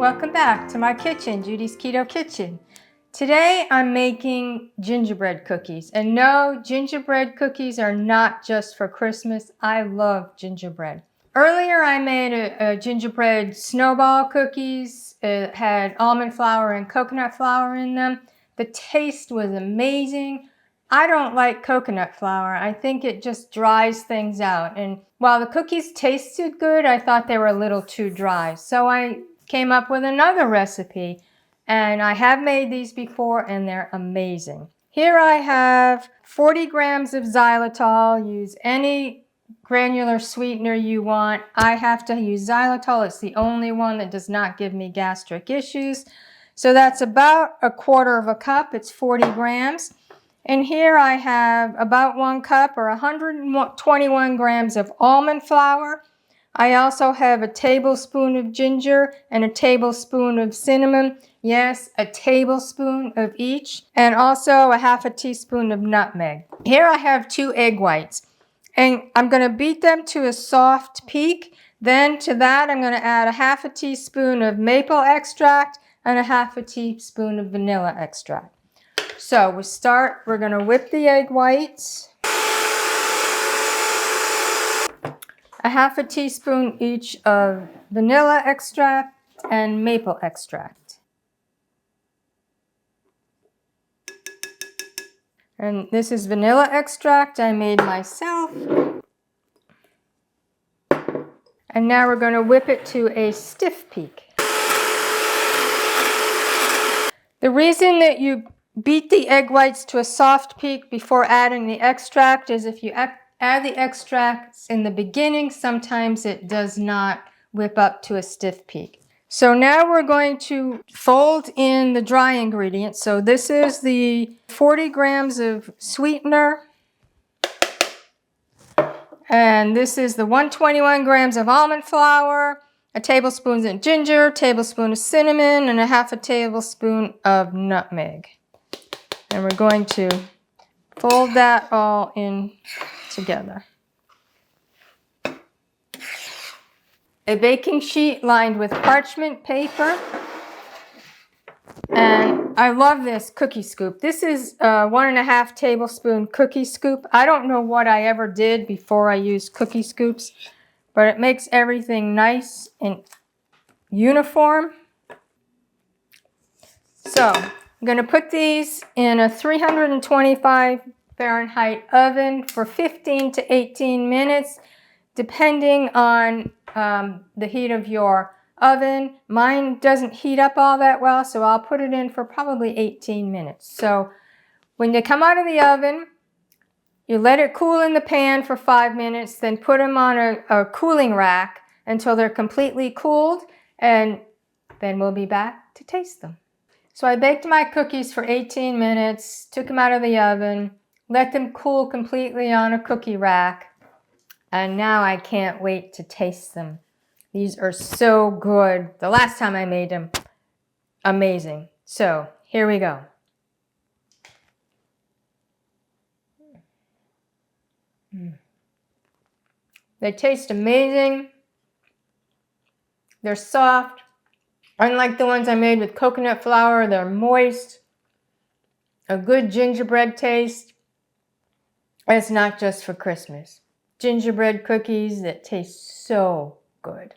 Welcome back to my kitchen, Judy's Keto Kitchen. Today I'm making gingerbread cookies. And no, gingerbread cookies are not just for Christmas. I love gingerbread. Earlier I made a gingerbread snowball cookies. It had almond flour and coconut flour in them. The taste was amazing. I don't like coconut flour. I think it just dries things out. And while the cookies tasted good, I thought they were a little too dry. So I came up with another recipe, and I have made these before and they're amazing. Here I have 40 grams of xylitol. Use any granular sweetener you want. I have to use xylitol. It's the only one that does not give me gastric issues. So that's about a quarter of a cup. It's 40 grams. And here I have about 1 cup or 121 grams of almond flour. I also have a tablespoon of ginger and a tablespoon of cinnamon. Yes, a tablespoon of each. And also a half a teaspoon of nutmeg. Here I have 2 egg whites. And I'm going to beat them to a soft peak. Then to that I'm going to add a half a teaspoon of maple extract and a half a teaspoon of vanilla extract. So we're going to whip the egg whites. A half a teaspoon each of vanilla extract and maple extract. And this is vanilla extract I made myself. And now we're going to whip it to a stiff peak. The reason that you beat the egg whites to a soft peak before adding the extract is if you add the extracts in the beginning, sometimes it does not whip up to a stiff peak. So now we're going to fold in the dry ingredients. So this is the 40 grams of sweetener. And this is the 121 grams of almond flour, a tablespoon of ginger, a tablespoon of cinnamon, and a half a tablespoon of nutmeg. And we're going to fold that all in together. A baking sheet lined with parchment paper. And I love this cookie scoop. This is a 1.5 tablespoon cookie scoop. I don't know what I ever did before I used cookie scoops, but it makes everything nice and uniform. So I'm going to put these in a 325 Fahrenheit oven for 15 to 18 minutes, depending on the heat of your oven. Mine doesn't heat up all that well, so I'll put it in for probably 18 minutes. So when they come out of the oven, you let it cool in the pan for 5 minutes, then put them on a cooling rack until they're completely cooled, and then we'll be back to taste them. So I baked my cookies for 18 minutes, took them out of the oven, let them cool completely on a cookie rack, and now I can't wait to taste them. These are so good. The last time I made them, amazing. So here we go. They taste amazing. They're soft. Unlike the ones I made with coconut flour, they're moist. A good gingerbread taste. And it's not just for Christmas. Gingerbread cookies that taste so good.